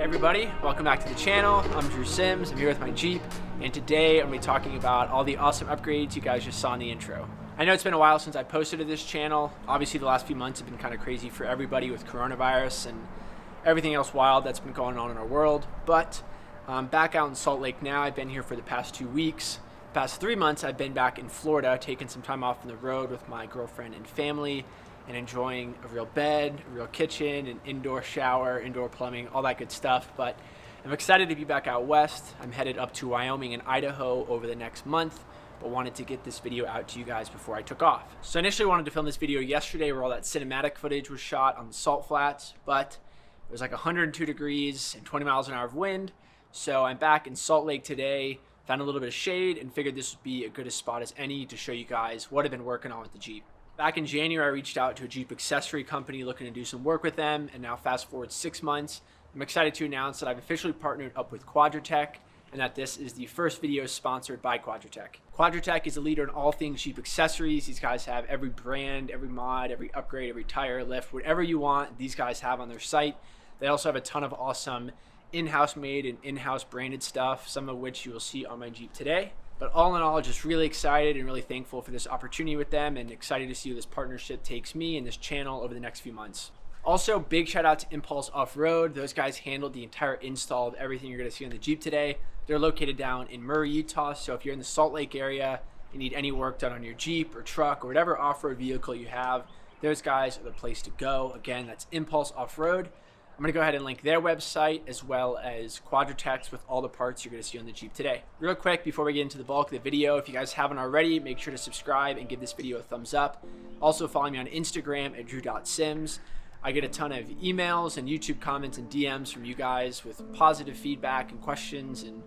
Hey everybody, welcome back to the channel. I'm Drew Sims, I'm here with my Jeep, and today I'm going to be talking about all the awesome upgrades you guys just saw in the intro. I know it's been a while since I posted to this channel. Obviously the last few months have been kind of crazy for everybody with coronavirus and everything else wild that's been going on in our world, but I'm back out in Salt Lake now. I've been here for the past 2 weeks. The past 3 months I've been back in Florida, taking some time off on the road with my girlfriend and family, and enjoying a real bed, a real kitchen, an indoor shower, indoor plumbing, all that good stuff. But I'm excited to be back out west. I'm headed up to Wyoming and Idaho over the next month, but wanted to get this video out to you guys before I took off. So initially wanted to film this video yesterday where all that cinematic footage was shot on the salt flats, but it was like 102 degrees and 20 miles an hour of wind. So I'm back in Salt Lake today, found a little bit of shade, and figured this would be as good a spot as any to show you guys what I've been working on with the Jeep. Back in January, I reached out to a Jeep accessory company looking to do some work with them, and now fast forward 6 months, I'm excited to announce that I've officially partnered up with Quadratec, and that this is the first video sponsored by Quadratec. Quadratec is a leader in all things Jeep accessories. These guys have every brand, every mod, every upgrade, every tire lift, whatever you want, these guys have on their site. They also have a ton of awesome in-house made and in-house branded stuff, some of which you will see on my Jeep today. But all in all, just really excited and really thankful for this opportunity with them, and excited to see where this partnership takes me and this channel over the next few months. Also, big shout out to Impulse Off-Road. Those guys handled the entire install of everything you're gonna see on the Jeep today. They're located down in Murray, Utah, so if you're in the Salt Lake area, you need any work done on your Jeep or truck or whatever off-road vehicle you have, those guys are the place to go. Again, that's Impulse Off-Road. I'm gonna go ahead and link their website as well as Quadratec's with all the parts you're gonna see on the Jeep today. Real quick, before we get into the bulk of the video, if you guys haven't already, make sure to subscribe and give this video a thumbs up. Also follow me on Instagram at drew.sims. I get a ton of emails and YouTube comments and DMs from you guys with positive feedback and questions and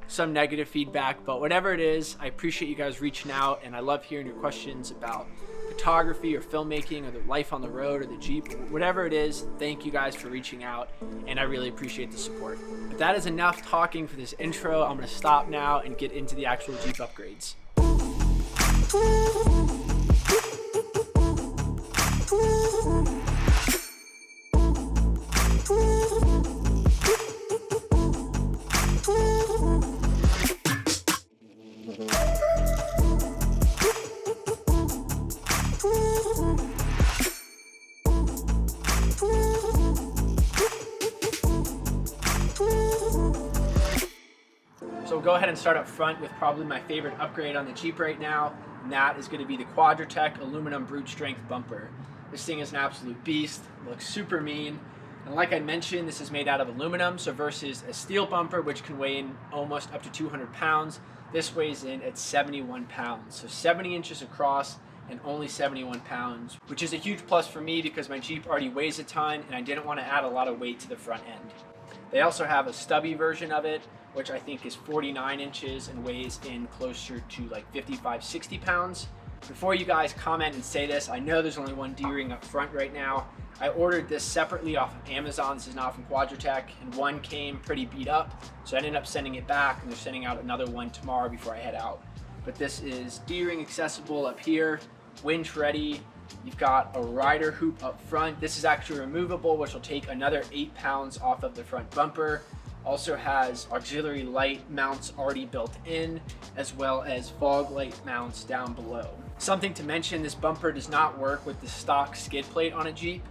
some negative feedback, but whatever it is, I appreciate you guys reaching out, and I love hearing your questions about photography or filmmaking or the life on the road or the Jeep, whatever it is. Thank you guys for reaching out, and I really appreciate the support. But that is enough talking for this intro. I'm gonna stop now and get into the actual Jeep upgrades. So we'll go ahead and start up front with probably my favorite upgrade on the Jeep right now, and that is going to be the Quadratec aluminum brute strength bumper. This thing is an absolute beast, it looks super mean, and like I mentioned, this is made out of aluminum, so versus a steel bumper which can weigh in almost up to 200 pounds, this weighs in at 71 pounds, so 70 inches across and only 71 pounds, which is a huge plus for me because my Jeep already weighs a ton and I didn't want to add a lot of weight to the front end. They also have a stubby version of it, which I think is 49 inches and weighs in closer to like 55, 60 pounds. Before you guys comment and say this, I know there's only one D-ring up front right now. I ordered this separately off of Amazon. This is not from Quadratec, and one came pretty beat up, so I ended up sending it back, and they're sending out another one tomorrow before I head out. But this is D-ring accessible up here, winch ready. You've got a rider hoop up front. This is actually removable, which will take another 8 pounds off of the front bumper. Also has auxiliary light mounts already built in, as well as fog light mounts down below. Something to mention, this bumper does not work with the stock skid plate on a Jeep.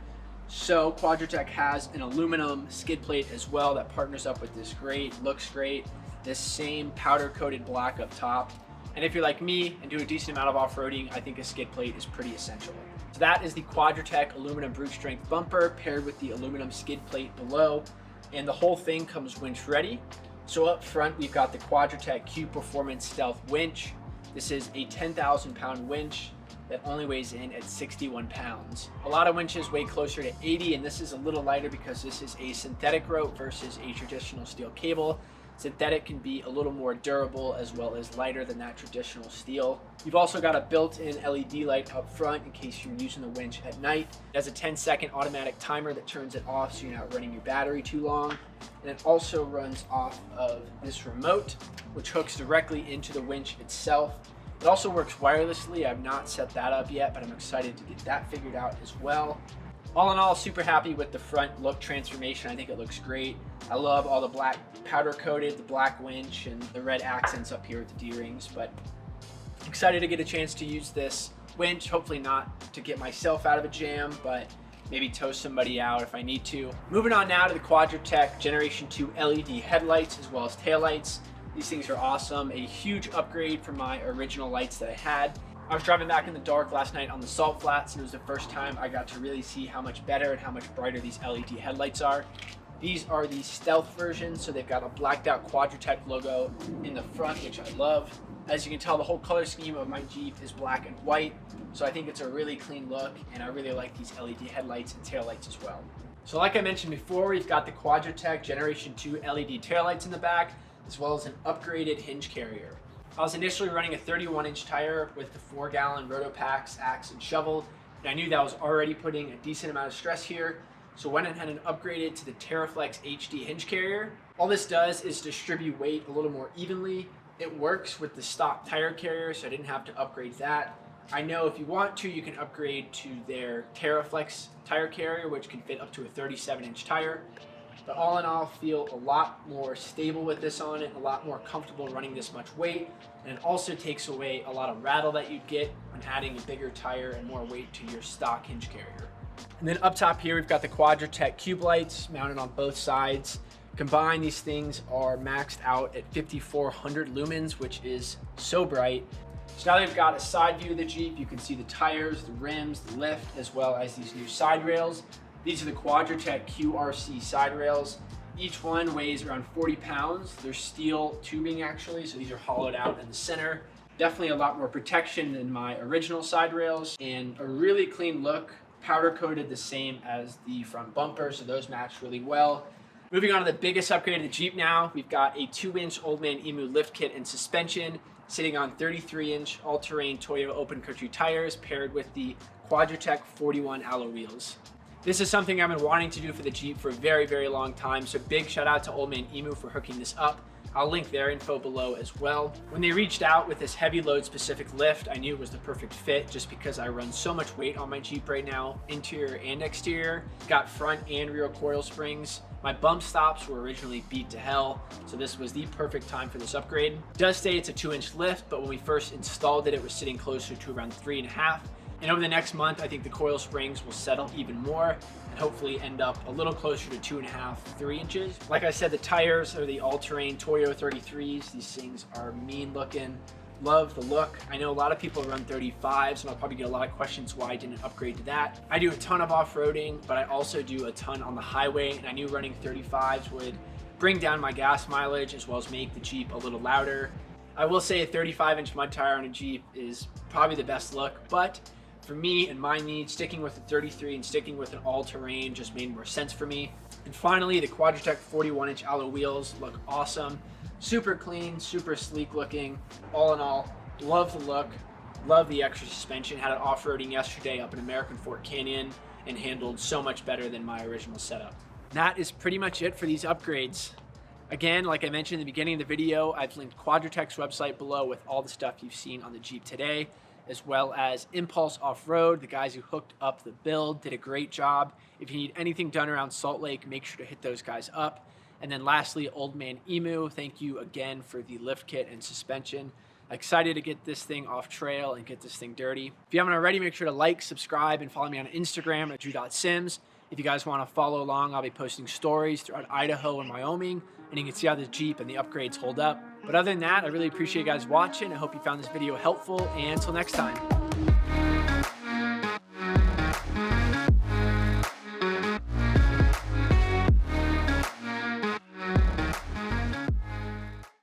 So Quadratec has an aluminum skid plate as well that partners up with this great, looks great, this same powder coated black up top. And if you're like me and do a decent amount of off-roading, I think a skid plate is pretty essential. So that is the Quadratec aluminum brute strength bumper paired with the aluminum skid plate below. And the whole thing comes winch ready. So up front, we've got the Quadratec Q Performance Stealth winch. This is a 10,000 pound winch that only weighs in at 61 pounds. A lot of winches weigh closer to 80, and this is a little lighter because this is a synthetic rope versus a traditional steel cable. Synthetic can be a little more durable as well as lighter than that traditional steel. You've also got a built-in LED light up front in case you're using the winch at night. It has a 10-second automatic timer that turns it off so you're not running your battery too long. And it also runs off of this remote, which hooks directly into the winch itself. It also works wirelessly. I've not set that up yet, but I'm excited to get that figured out as well. All in all, super happy with the front look transformation. I think it looks great. I love all the black powder coated, the black winch, and the red accents up here with the D-rings, but excited to get a chance to use this winch. Hopefully not to get myself out of a jam, but maybe tow somebody out if I need to. Moving on now to the Quadratec Generation 2 LED headlights as well as taillights. These things are awesome. A huge upgrade from my original lights that I had. I was driving back in the dark last night on the salt flats, and it was the first time I got to really see how much better and how much brighter these LED headlights are. These are the stealth versions, so they've got a blacked out Quadratec logo in the front, which I love. As you can tell, the whole color scheme of my Jeep is black and white, so I think it's a really clean look, and I really like these LED headlights and taillights as well. So like I mentioned before, we've got the Quadratec Generation 2 LED taillights in the back, as well as an upgraded hinge carrier. I was initially running a 31-inch tire with the 4-gallon Rotopax axe and shovel, and I knew that was already putting a decent amount of stress here, so went ahead and upgraded to the TerraFlex HD hinge carrier. All this does is distribute weight a little more evenly. It works with the stock tire carrier, so I didn't have to upgrade that. I know if you want to, you can upgrade to their TerraFlex tire carrier, which can fit up to a 37-inch tire. But all in all, feel a lot more stable with this on it, a lot more comfortable running this much weight, and it also takes away a lot of rattle that you'd get when adding a bigger tire and more weight to your stock hinge carrier. And then up top here, we've got the Quadratec cube lights mounted on both sides. Combined, these things are maxed out at 5,400 lumens, which is so bright. So now they've got a side view of the Jeep. You can see the tires, the rims, the lift, as well as these new side rails. These are the Quadratec QRC side rails. Each one weighs around 40 pounds. They're steel tubing actually, so these are hollowed out in the center. Definitely a lot more protection than my original side rails, and a really clean look. Powder coated the same as the front bumper, so those match really well. Moving on to the biggest upgrade of the Jeep now, we've got a 2-inch Old Man Emu lift kit and suspension sitting on 33-inch all-terrain Toyo open country tires paired with the Quadratec 41 alloy wheels. This is something I've been wanting to do for the Jeep for a very, very long time, so big shout out to Old Man Emu for hooking this up. I'll link their info below as well. When they reached out with this heavy load specific lift, I knew it was the perfect fit just because I run so much weight on my Jeep right now, interior and exterior. Got front and rear coil springs. My bump stops were originally beat to hell, so this was the perfect time for this upgrade. It does say it's a 2-inch lift, but when we first installed it, it was sitting closer to around 3.5. And over the next month, I think the coil springs will settle even more and hopefully end up a little closer to 2.5, 3 inches. Like I said, the tires are the all-terrain Toyo 33s. These things are mean looking. Love the look. I know a lot of people run 35s, and I'll probably get a lot of questions why I didn't upgrade to that. I do a ton of off-roading, but I also do a ton on the highway, and I knew running 35s would bring down my gas mileage as well as make the Jeep a little louder. I will say a 35-inch mud tire on a Jeep is probably the best look, but for me and my needs, sticking with the 33 and sticking with an all-terrain just made more sense for me. And finally, the Quadratec 41-inch alloy wheels look awesome. Super clean, super sleek looking. All in all, love the look, love the extra suspension. Had it off-roading yesterday up in American Fork Canyon and handled so much better than my original setup. That is pretty much it for these upgrades. Again, like I mentioned in the beginning of the video, I've linked Quadratec's website below with all the stuff you've seen on the Jeep today, as well as Impulse Off-Road. The guys who hooked up the build did a great job. If you need anything done around Salt Lake, make sure to hit those guys up. And then lastly, Old Man Emu, thank you again for the lift kit and suspension. Excited to get this thing off trail and get this thing dirty. If you haven't already, make sure to like, subscribe, and follow me on Instagram at drew.sims. If you guys want to follow along, I'll be posting stories throughout Idaho and Wyoming, and you can see how the Jeep and the upgrades hold up. But other than that, I really appreciate you guys watching. I hope you found this video helpful, and until next time.